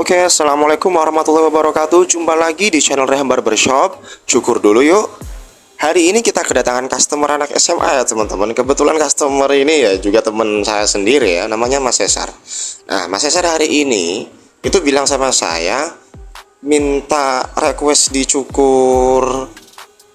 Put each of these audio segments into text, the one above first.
Oke, assalamualaikum warahmatullahi wabarakatuh. Jumpa lagi di channel Rehan Barbershop. Cukur dulu yuk. Hari ini kita kedatangan customer anak SMA ya teman-teman. Kebetulan customer ini ya juga teman saya sendiri ya, namanya Mas Cesar. Nah, Mas Cesar hari ini itu bilang sama saya minta request dicukur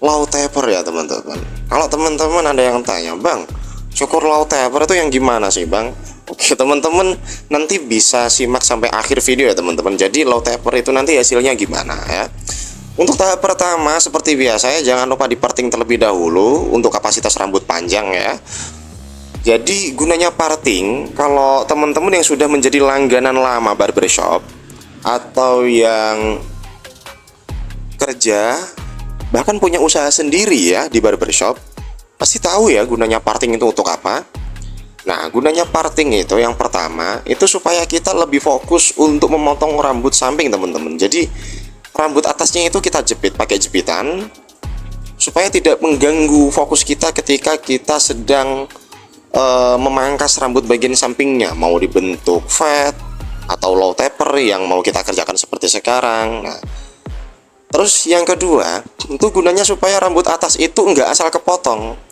low taper ya teman-teman. Kalau teman-teman ada yang tanya, Bang, cukur low taper itu yang gimana sih, Bang? Oke teman-teman, nanti bisa simak sampai akhir video ya teman-teman. Jadi low taper itu nanti hasilnya gimana ya. Untuk tahap pertama seperti biasa ya, jangan lupa diparting terlebih dahulu untuk kapasitas rambut panjang ya. Jadi gunanya parting, kalau teman-teman yang sudah menjadi langganan lama barbershop atau yang kerja bahkan punya usaha sendiri ya di barbershop, pasti tahu ya gunanya parting itu untuk apa. Nah, gunanya parting itu yang pertama itu supaya kita lebih fokus untuk memotong rambut samping teman-teman. Jadi rambut atasnya itu kita jepit pakai jepitan supaya tidak mengganggu fokus kita ketika kita sedang memangkas rambut bagian sampingnya, mau dibentuk fade atau low taper yang mau kita kerjakan seperti sekarang. Nah, terus yang kedua itu gunanya supaya rambut atas itu enggak asal kepotong.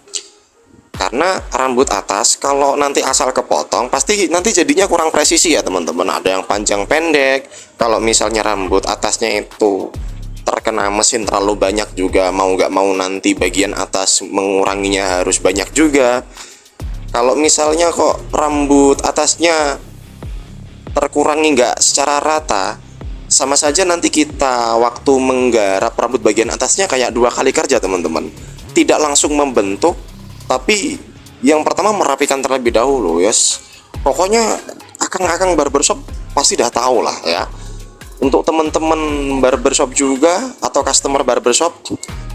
Karena rambut atas kalau nanti asal kepotong pasti nanti jadinya kurang presisi ya teman-teman. Ada yang panjang pendek. Kalau misalnya rambut atasnya itu terkena mesin terlalu banyak juga, mau nggak mau nanti bagian atas menguranginya harus banyak juga. Kalau misalnya kok rambut atasnya terkurangi nggak secara rata, sama saja nanti kita waktu menggarap rambut bagian atasnya kayak dua kali kerja teman-teman. Tidak langsung membentuk, tapi yang pertama merapikan terlebih dahulu, yes. Pokoknya akang-akang barbershop pasti dah tahu lah ya. Untuk teman-teman barbershop juga atau customer barbershop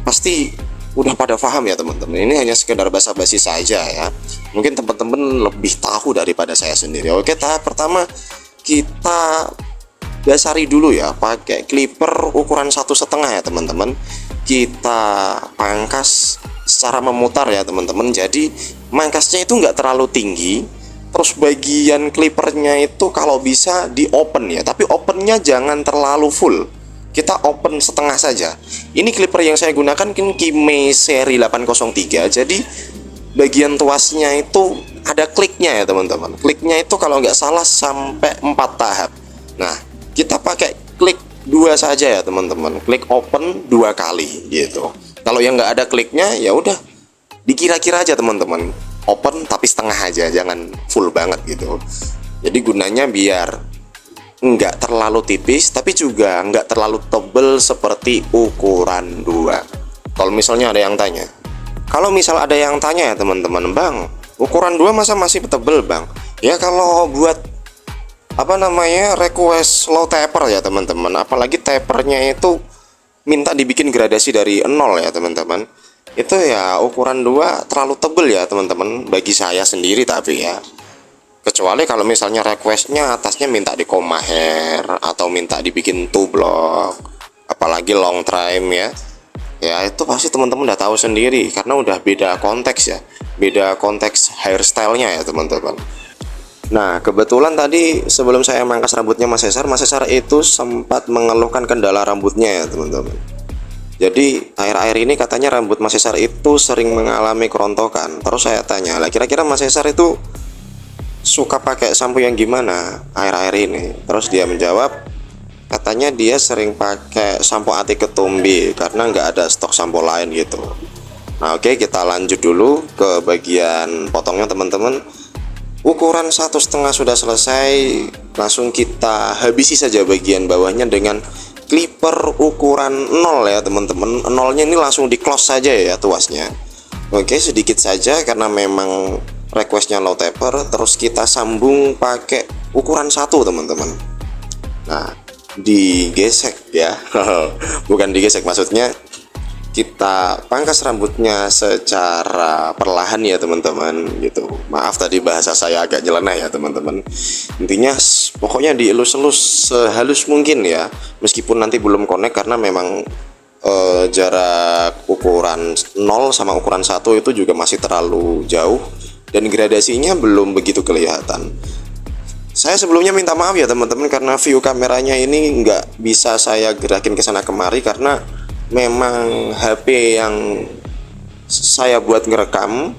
pasti udah pada paham ya teman-teman. Ini hanya sekedar basa-basi saja ya. Mungkin teman-teman lebih tahu daripada saya sendiri. Oke, tahap pertama kita dasari dulu ya pakai clipper ukuran 1,5 ya teman-teman. Kita pangkas secara memutar ya teman-teman. Jadi mangkasnya itu nggak terlalu tinggi, terus bagian clippernya itu kalau bisa di open ya, tapi opennya jangan terlalu full, kita open setengah saja. Ini clipper yang saya gunakan Kime seri 803. Jadi bagian tuasnya itu ada kliknya ya teman-teman. Kliknya itu kalau nggak salah sampai 4 tahap. Nah, kita pakai klik 2 saja ya teman-teman. Klik open 2 kali gitu. Kalau yang nggak ada kliknya ya udah dikira-kira aja teman-teman, open tapi setengah aja, jangan full banget gitu. Jadi gunanya biar nggak terlalu tipis tapi juga nggak terlalu tebel seperti ukuran 2. Kalau misalnya ada yang tanya, ya teman-teman, Bang, ukuran 2 masa masih tebel, Bang? Ya kalau buat request low taper ya teman-teman, apalagi tapernya itu minta dibikin gradasi dari 0 ya teman-teman, itu ya ukuran 2 terlalu tebel ya teman-teman bagi saya sendiri. Tapi ya kecuali kalau misalnya requestnya atasnya minta di comb hair atau minta dibikin 2 block, apalagi long trim ya itu pasti teman-teman udah tahu sendiri karena udah beda konteks ya, beda konteks hairstyle-nya ya teman-teman. Nah, kebetulan tadi sebelum saya mangkas rambutnya Mas Cesar itu sempat mengeluhkan kendala rambutnya ya teman-teman. Jadi akhir-akhir ini katanya rambut Mas Cesar itu sering mengalami kerontokan. Terus saya tanya, lah kira-kira Mas Cesar itu suka pakai sampo yang gimana akhir-akhir ini? Terus dia menjawab, katanya dia sering pakai sampo Ati Ketumbi karena nggak ada stok sampo lain gitu. Nah oke, kita lanjut dulu ke bagian potongnya teman-teman. Ukuran 1,5 sudah selesai, langsung kita habisi saja bagian bawahnya dengan clipper ukuran 0 ya teman-teman. 0-nya ini langsung di close saja ya tuasnya. Oke, sedikit saja karena memang requestnya low taper. Terus kita sambung pakai ukuran 1 teman-teman. Nah, digesek ya bukan digesek, maksudnya kita pangkas rambutnya secara perlahan ya teman-teman gitu. Maaf tadi bahasa saya agak nyeleneh ya teman-teman. Intinya pokoknya dielus-elus sehalus mungkin ya, meskipun nanti belum connect karena memang jarak ukuran 0 sama ukuran 1 itu juga masih terlalu jauh dan gradasinya belum begitu kelihatan. Saya sebelumnya minta maaf ya teman-teman, karena view kameranya ini nggak bisa saya gerakin ke sana kemari karena memang HP yang saya buat ngerekam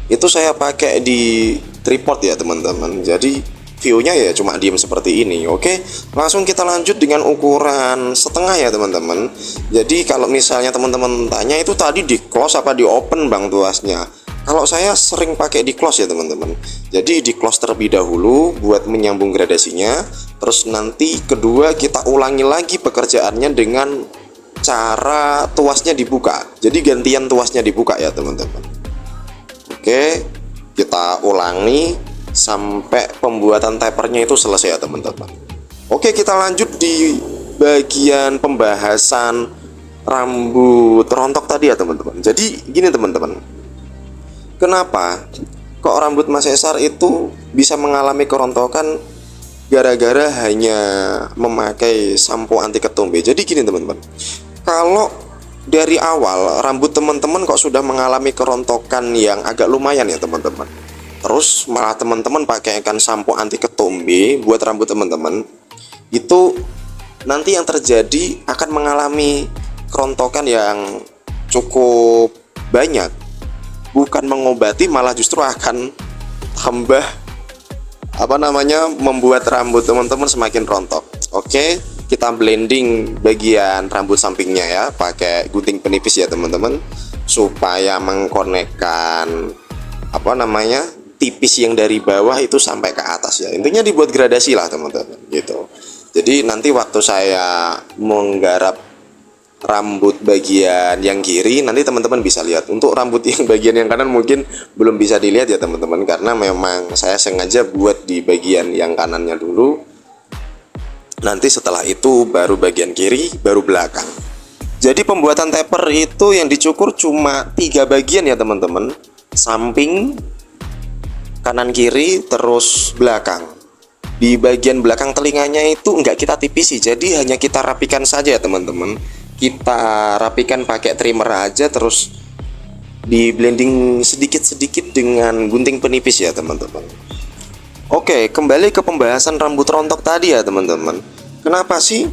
itu saya pakai di tripod ya teman-teman. Jadi view-nya ya cuma diem seperti ini. Oke, langsung kita lanjut dengan ukuran setengah ya teman-teman. Jadi kalau misalnya teman-teman tanya itu tadi di close apa di open bang tuasnya, kalau saya sering pakai di close ya teman-teman. Jadi di close terlebih dahulu buat menyambung gradasinya. Terus nanti kedua kita ulangi lagi pekerjaannya dengan cara tuasnya dibuka. Jadi gantian tuasnya dibuka ya teman-teman. Oke, kita ulangi sampai pembuatan tapernya itu selesai ya teman-teman. Oke, kita lanjut di bagian pembahasan rambut rontok tadi ya teman-teman. Jadi gini teman-teman, kenapa kok rambut Mas Cesar itu bisa mengalami kerontokan gara-gara hanya memakai sampo anti ketombe? Jadi gini teman-teman, kalau dari awal rambut teman-teman kok sudah mengalami kerontokan yang agak lumayan ya teman-teman, terus malah teman-teman pakaikan sampo anti ketombe buat rambut teman-teman, itu nanti yang terjadi akan mengalami kerontokan yang cukup banyak. Bukan mengobati, malah justru akan tambah membuat rambut teman-teman semakin rontok. Oke, kita blending bagian rambut sampingnya ya pakai gunting penipis ya teman-teman, supaya mengkonekkan tipis yang dari bawah itu sampai ke atas ya. Intinya dibuat gradasi lah teman-teman gitu. Jadi nanti waktu saya menggarap rambut bagian yang kiri, nanti teman-teman bisa lihat. Untuk rambut yang bagian yang kanan mungkin belum bisa dilihat ya teman-teman, karena memang saya sengaja buat di bagian yang kanannya dulu. Nanti setelah itu baru bagian kiri, baru belakang. Jadi pembuatan taper itu yang dicukur cuma 3 bagian ya teman-teman, samping, kanan kiri, terus belakang. Di bagian belakang telinganya itu enggak kita tipisi, jadi hanya kita rapikan saja ya teman-teman. Kita rapikan pakai trimmer aja, terus di blending sedikit-sedikit dengan gunting penipis ya teman-teman. Oke, kembali ke pembahasan rambut rontok tadi ya teman-teman. Kenapa sih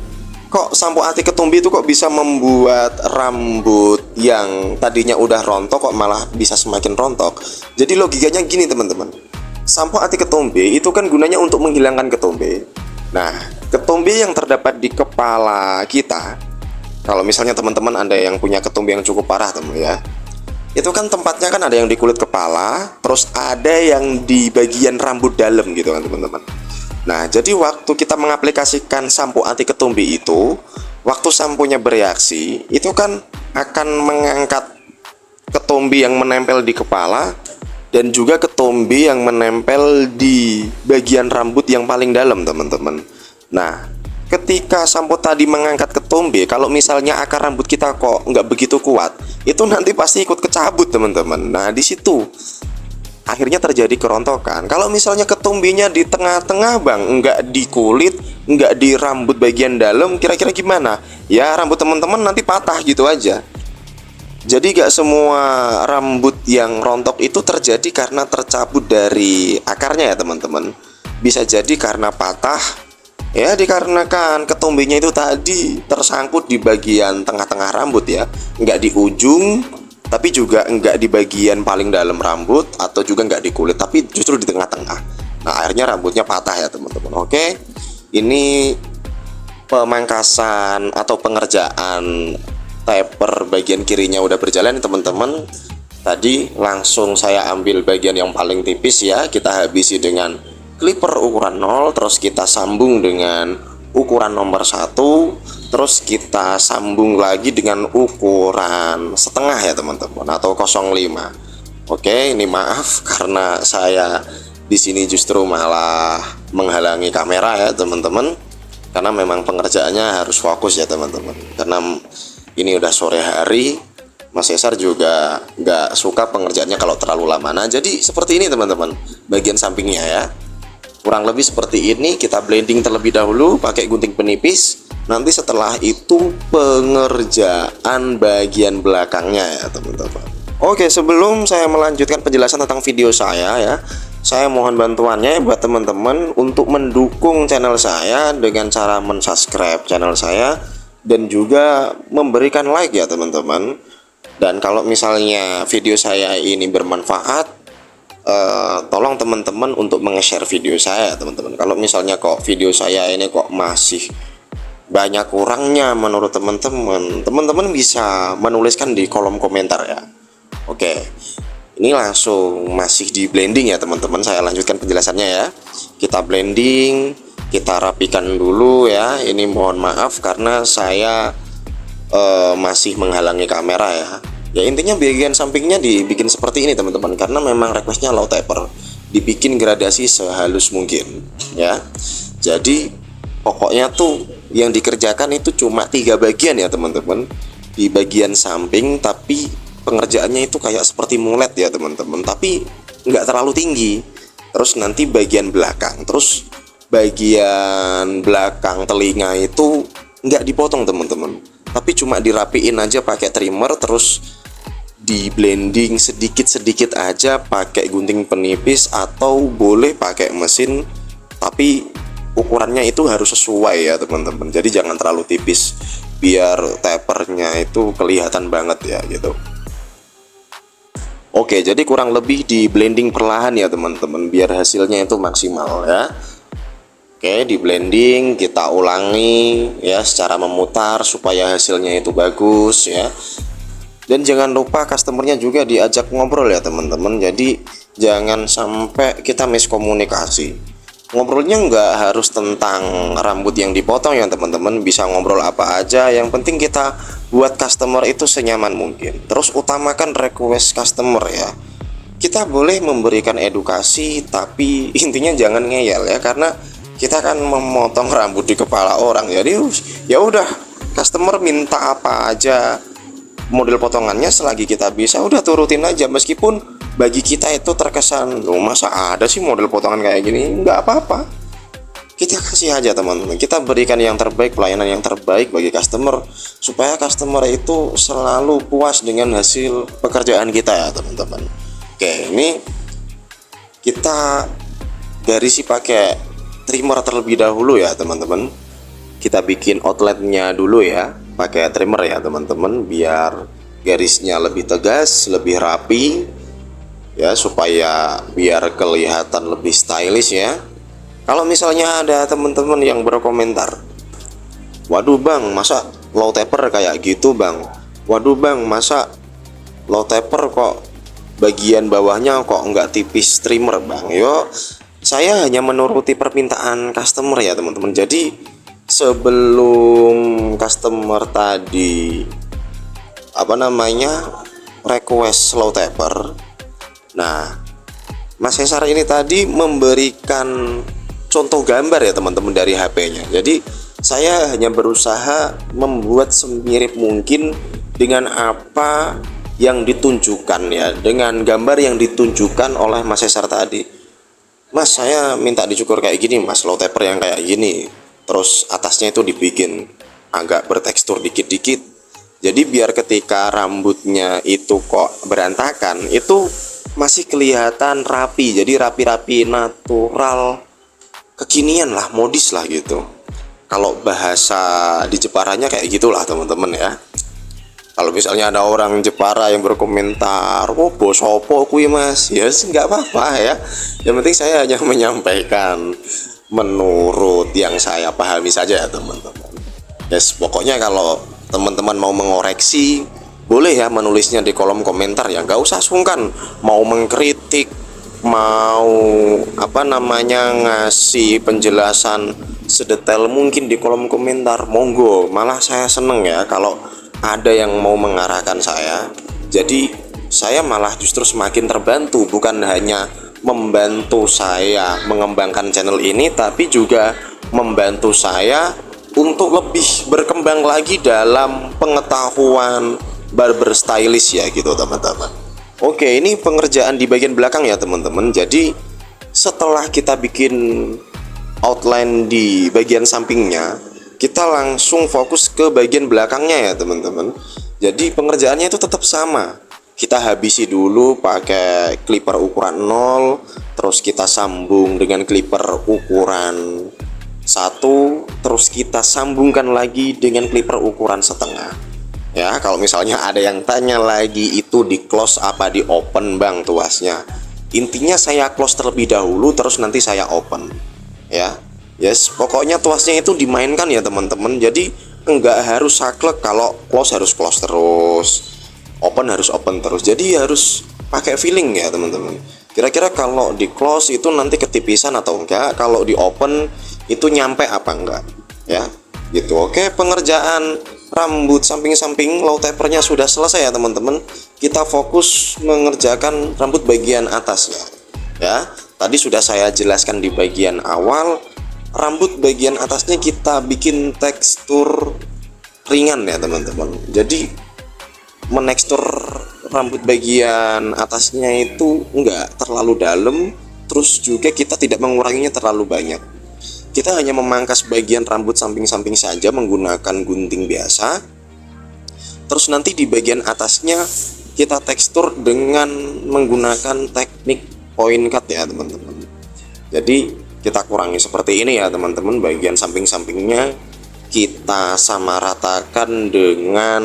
kok sampo anti ketombe itu kok bisa membuat rambut yang tadinya udah rontok kok malah bisa semakin rontok? Jadi logikanya gini teman-teman, sampo anti ketombe itu kan gunanya untuk menghilangkan ketombe. Nah, ketombe yang terdapat di kepala kita, kalau misalnya teman-teman ada yang punya ketombe yang cukup parah teman ya, itu kan tempatnya kan ada yang di kulit kepala, terus ada yang di bagian rambut dalam gitu kan teman-teman. Nah, jadi waktu kita mengaplikasikan sampo anti ketombe itu, waktu samponya bereaksi, itu kan akan mengangkat ketombe yang menempel di kepala dan juga ketombe yang menempel di bagian rambut yang paling dalam teman-teman. Nah, ketika sampo tadi mengangkat ketombe, kalau misalnya akar rambut kita kok nggak begitu kuat, itu nanti pasti ikut kecabut teman-teman. Nah, di situ akhirnya terjadi kerontokan. Kalau misalnya ketombenya di tengah-tengah bang, nggak di kulit, nggak di rambut bagian dalam, kira-kira gimana? Ya rambut teman-teman nanti patah gitu aja. Jadi gak semua rambut yang rontok itu terjadi karena tercabut dari akarnya ya teman-teman. Bisa jadi karena patah, ya dikarenakan ketombenya itu tadi tersangkut di bagian tengah-tengah rambut ya, nggak di ujung, tapi juga nggak di bagian paling dalam rambut, atau juga nggak di kulit, tapi justru di tengah-tengah. Nah akhirnya rambutnya patah ya teman-teman. Oke, ini pemangkasan atau pengerjaan taper bagian kirinya udah berjalan teman-teman. Tadi langsung saya ambil bagian yang paling tipis ya, kita habisi dengan clipper ukuran 0, terus kita sambung dengan ukuran nomor 1, terus kita sambung lagi dengan ukuran setengah ya teman-teman, atau 05. Oke, ini maaf karena saya di sini justru malah menghalangi kamera ya teman-teman, karena memang pengerjaannya harus fokus ya teman-teman. Karena ini udah sore hari, Mas Cesar juga nggak suka pengerjaannya kalau terlalu lama. Nah, jadi seperti ini teman-teman, bagian sampingnya ya. Kurang lebih seperti ini, kita blending terlebih dahulu pakai gunting penipis. Nanti setelah itu pengerjaan bagian belakangnya ya teman-teman. Oke, sebelum saya melanjutkan penjelasan tentang video saya ya, Saya mohon bantuannya buat teman-teman untuk mendukung channel saya dengan cara mensubscribe channel saya dan juga memberikan like ya teman-teman. Dan kalau misalnya video saya ini bermanfaat, tolong teman-teman untuk meng-share video saya teman-teman. Kalau misalnya kok video saya ini kok masih banyak kurangnya menurut teman-teman, teman-teman bisa menuliskan di kolom komentar ya. Oke, ini langsung masih di blending ya teman-teman. Saya lanjutkan penjelasannya ya. Kita blending, kita rapikan dulu ya. Ini mohon maaf karena saya masih menghalangi kamera ya. Ya intinya bagian sampingnya dibikin seperti ini teman-teman, karena memang requestnya low taper, dibikin gradasi sehalus mungkin ya. Jadi pokoknya tuh yang dikerjakan itu cuma 3 bagian ya teman-teman. Di bagian samping tapi pengerjaannya itu kayak seperti mulet ya teman-teman, tapi nggak terlalu tinggi. Terus nanti bagian belakang, terus bagian belakang telinga itu nggak dipotong teman-teman, tapi cuma dirapiin aja pakai trimmer, terus di blending sedikit-sedikit aja pakai gunting penipis atau boleh pakai mesin, tapi ukurannya itu harus sesuai ya teman-teman. Jadi jangan terlalu tipis biar tapernya itu kelihatan banget ya gitu. Oke, jadi kurang lebih di blending perlahan ya teman-teman biar hasilnya itu maksimal ya. Oke, di blending kita ulangi ya secara memutar supaya hasilnya itu bagus ya. Dan jangan lupa customernya juga diajak ngobrol ya teman-teman. Jadi jangan sampai kita miskomunikasi. Ngobrolnya nggak harus tentang rambut yang dipotong ya teman-teman, bisa ngobrol apa aja. Yang penting kita buat customer itu senyaman mungkin. Terus utamakan request customer ya. Kita boleh memberikan edukasi, tapi intinya jangan ngeyel ya, karena kita kan memotong rambut di kepala orang. Jadi ya udah, customer minta apa aja model potongannya, selagi kita bisa udah turutin aja. Meskipun bagi kita itu terkesan, loh masa ada sih model potongan kayak gini, nggak apa-apa, kita kasih aja teman-teman. Kita berikan yang terbaik, pelayanan yang terbaik bagi customer, supaya customer itu selalu puas dengan hasil pekerjaan kita ya teman-teman. Oke, ini kita garisi pakai trimmer terlebih dahulu ya teman-teman. Kita bikin outletnya dulu ya pakai trimmer ya teman-teman, biar garisnya lebih tegas, lebih rapi ya, supaya biar kelihatan lebih stylish ya. Kalau misalnya ada teman-teman yang berkomentar, waduh bang, masa low taper kayak gitu bang, waduh bang, masa low taper kok bagian bawahnya kok nggak tipis trimmer bang. Yo, saya hanya menuruti permintaan customer ya teman-teman. Jadi sebelum customer tadi request slow taper, nah Mas Cesar ini tadi memberikan contoh gambar ya teman-teman dari HP-nya. Jadi saya hanya berusaha membuat semirip mungkin dengan apa yang ditunjukkan ya, dengan gambar yang ditunjukkan oleh Mas Cesar tadi. Mas, saya minta dicukur kayak gini mas, low taper yang kayak gini, terus atasnya itu dibikin agak bertekstur dikit-dikit. Jadi biar ketika rambutnya itu kok berantakan, itu masih kelihatan rapi. Jadi rapi-rapi, natural, kekinian lah, modis lah gitu. Kalau bahasa di Jeparanya kayak gitulah teman-teman ya. Kalau misalnya ada orang Jepara yang berkomentar, oh bos opo kui mas, ya yes, nggak apa-apa ya. Yang penting saya hanya menyampaikan menurut yang saya pahami saja ya teman-teman. Yes, pokoknya kalau teman-teman mau mengoreksi, boleh ya menulisnya di kolom komentar ya, nggak usah sungkan. Mau mengkritik, mau ngasih penjelasan sedetail mungkin di kolom komentar, monggo. Malah saya seneng ya kalau ada yang mau mengarahkan saya. Jadi saya malah justru semakin terbantu, bukan hanya membantu saya mengembangkan channel ini, tapi juga membantu saya untuk lebih berkembang lagi dalam pengetahuan barber stylist ya gitu teman-teman. Oke, ini pengerjaan di bagian belakang ya teman-teman. Jadi setelah kita bikin outline di bagian sampingnya, kita langsung fokus ke bagian belakangnya ya teman-teman. Jadi pengerjaannya itu tetap sama. Kita habisi dulu pakai clipper ukuran 0, terus kita sambung dengan clipper ukuran 1, terus kita sambungkan lagi dengan clipper ukuran setengah. Ya, kalau misalnya ada yang tanya lagi itu di close apa di open bang tuasnya, intinya saya close terlebih dahulu terus nanti saya open ya. Yes, pokoknya tuasnya itu dimainkan ya teman-teman. Jadi enggak harus saklek, kalau close harus close terus, open harus open terus. Jadi harus pakai feeling ya teman-teman. Kira-kira kalau di close itu nanti ketipisan atau enggak, kalau di open itu nyampe apa enggak ya gitu. Oke, pengerjaan rambut samping-samping low tapernya sudah selesai ya teman-teman. Kita fokus mengerjakan rambut bagian atasnya ya. Tadi sudah saya jelaskan di bagian awal, rambut bagian atasnya kita bikin tekstur ringan ya teman-teman. Jadi menekstur rambut bagian atasnya itu enggak terlalu dalam, terus juga kita tidak menguranginya terlalu banyak. Kita hanya memangkas bagian rambut samping-samping saja menggunakan gunting biasa. Terus nanti di bagian atasnya kita tekstur dengan menggunakan teknik point cut ya teman-teman. Jadi kita kurangi seperti ini ya teman-teman. Bagian samping-sampingnya kita samaratakan dengan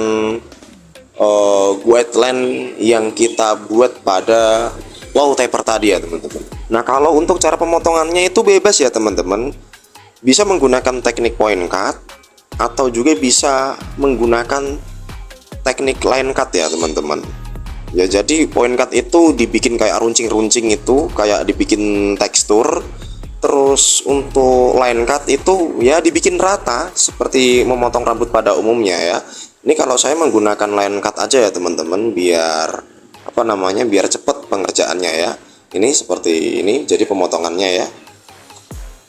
guideline yang kita buat pada low taper tadi ya teman-teman. Nah, kalau untuk cara pemotongannya itu bebas ya teman-teman. Bisa menggunakan teknik point cut atau juga bisa menggunakan teknik line cut ya teman-teman. Ya, jadi point cut itu dibikin kayak runcing-runcing, itu kayak dibikin tekstur. Terus untuk line cut itu ya dibikin rata seperti memotong rambut pada umumnya ya. Ini kalau saya menggunakan line cut aja ya teman-teman, biar biar cepet pengerjaannya ya. Ini seperti ini, jadi pemotongannya ya.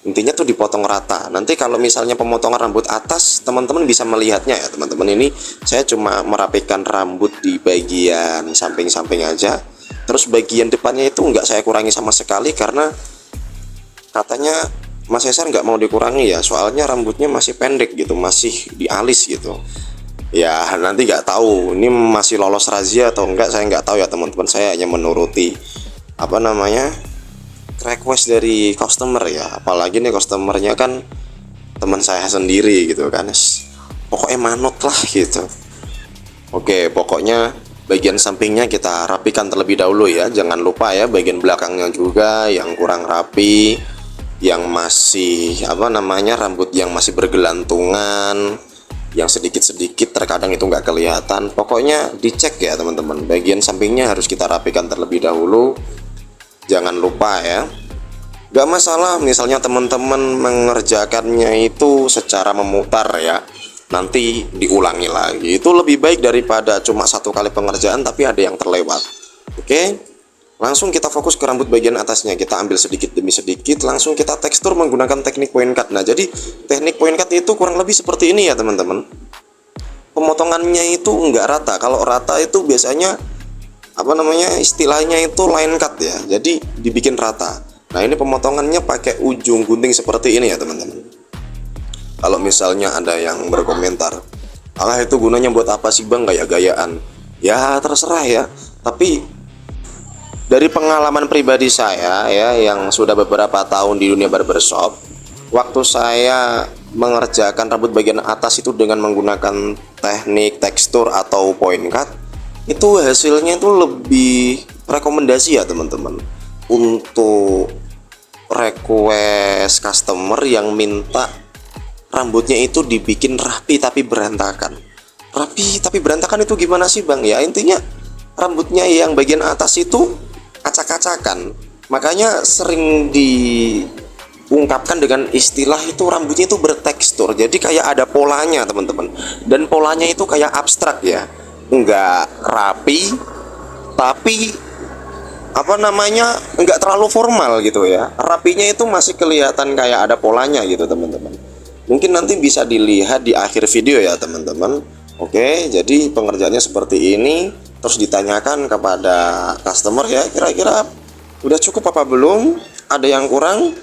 Intinya tuh dipotong rata. Nanti kalau misalnya pemotongan rambut atas, teman-teman bisa melihatnya ya teman-teman. Ini saya cuma merapikan rambut di bagian samping-samping aja. Terus bagian depannya itu nggak saya kurangi sama sekali karena katanya Mas Cesar nggak mau dikurangi ya, soalnya rambutnya masih pendek gitu, masih di alis gitu. Ya nanti nggak tahu ini masih lolos razia atau enggak, saya nggak tahu ya teman-teman. Saya hanya menuruti request dari customer ya, apalagi nih customernya kan teman saya sendiri gitu kan. Pokoknya manut lah gitu. Oke, pokoknya bagian sampingnya kita rapikan terlebih dahulu ya. Jangan lupa ya bagian belakangnya juga yang kurang rapi, yang masih rambut yang masih bergelantungan, yang sedikit-sedikit terkadang itu nggak kelihatan. Pokoknya dicek ya teman-teman, bagian sampingnya harus kita rapikan terlebih dahulu. Jangan lupa ya, gak masalah misalnya teman-teman mengerjakannya itu secara memutar ya, nanti diulangi lagi. Itu lebih baik daripada cuma satu kali pengerjaan tapi ada yang terlewat. Oke, langsung kita fokus ke rambut bagian atasnya. Kita ambil sedikit demi sedikit, langsung kita tekstur menggunakan teknik point cut. Nah, jadi teknik point cut itu kurang lebih seperti ini ya teman-teman. Pemotongannya itu enggak rata. Kalau rata itu biasanya istilahnya itu line cut ya, jadi dibikin rata. Nah, ini pemotongannya pakai ujung gunting seperti ini ya teman-teman. Kalau misalnya ada yang berkomentar, alah itu gunanya buat apa sih bang, gaya-gayaan? Ya terserah ya, tapi dari pengalaman pribadi saya ya, yang sudah beberapa tahun di dunia barbershop, waktu saya mengerjakan rambut bagian atas itu dengan menggunakan teknik tekstur atau point cut, itu hasilnya itu lebih rekomendasi ya teman-teman. Untuk request customer yang minta rambutnya itu dibikin rapi tapi berantakan. Rapi tapi berantakan itu gimana sih bang? Ya intinya rambutnya yang bagian atas itu acak-acakan. Makanya sering diungkapkan dengan istilah itu rambutnya itu bertekstur. Jadi kayak ada polanya teman-teman. Dan polanya itu kayak abstrak ya, enggak rapi tapi enggak terlalu formal gitu ya. Rapinya itu masih kelihatan kayak ada polanya gitu teman-teman. Mungkin nanti bisa dilihat di akhir video ya teman-teman. Oke, jadi pengerjaannya seperti ini. Terus ditanyakan kepada customer ya, kira-kira udah cukup apa belum, ada yang kurang.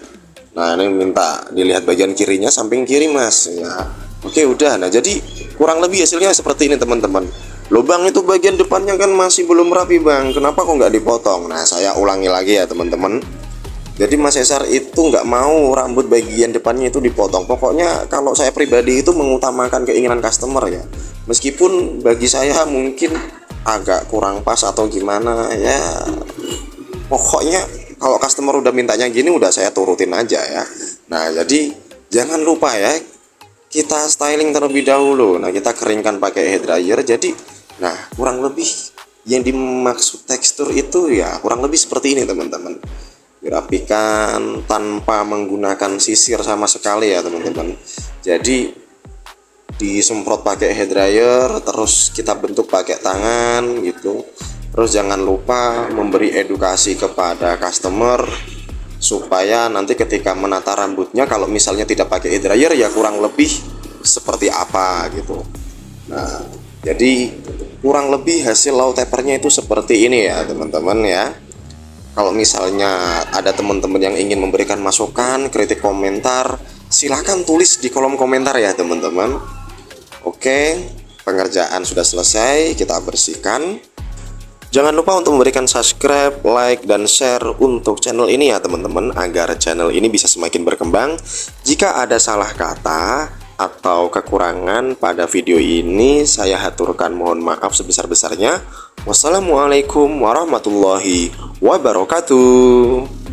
Nah, ini minta dilihat bagian kirinya, samping kiri mas ya. Oke, udah. Nah, jadi kurang lebih hasilnya seperti ini teman-teman. Loh bang, itu bagian depannya kan masih belum rapi bang, kenapa kok nggak dipotong? Nah, saya ulangi lagi ya teman-teman. Jadi Mas Cesar itu nggak mau rambut bagian depannya itu dipotong. Pokoknya kalau saya pribadi itu mengutamakan keinginan customer ya. Meskipun bagi saya mungkin agak kurang pas atau gimana ya. Pokoknya kalau customer udah mintanya gini udah saya turutin aja ya. Nah, jadi jangan lupa ya, kita styling terlebih dahulu. Nah, kita keringkan pakai hair dryer. Jadi, nah kurang lebih yang dimaksud tekstur itu ya kurang lebih seperti ini teman-teman. Dirapikan tanpa menggunakan sisir sama sekali ya teman-teman. Jadi disemprot pakai hair dryer, terus kita bentuk pakai tangan gitu. Terus jangan lupa memberi edukasi kepada customer supaya nanti ketika menata rambutnya kalau misalnya tidak pakai hair dryer ya kurang lebih seperti apa gitu. Nah, jadi kurang lebih hasil low tapernya itu seperti ini ya teman-teman ya. Kalau misalnya ada teman-teman yang ingin memberikan masukan, kritik, komentar, silahkan tulis di kolom komentar ya teman-teman. Oke, pengerjaan sudah selesai, kita bersihkan. Jangan lupa untuk memberikan subscribe, like, dan share untuk channel ini ya teman-teman, agar channel ini bisa semakin berkembang. Jika ada salah kata atau kekurangan pada video ini, saya haturkan mohon maaf sebesar-besarnya. Wassalamualaikum warahmatullahi wabarakatuh.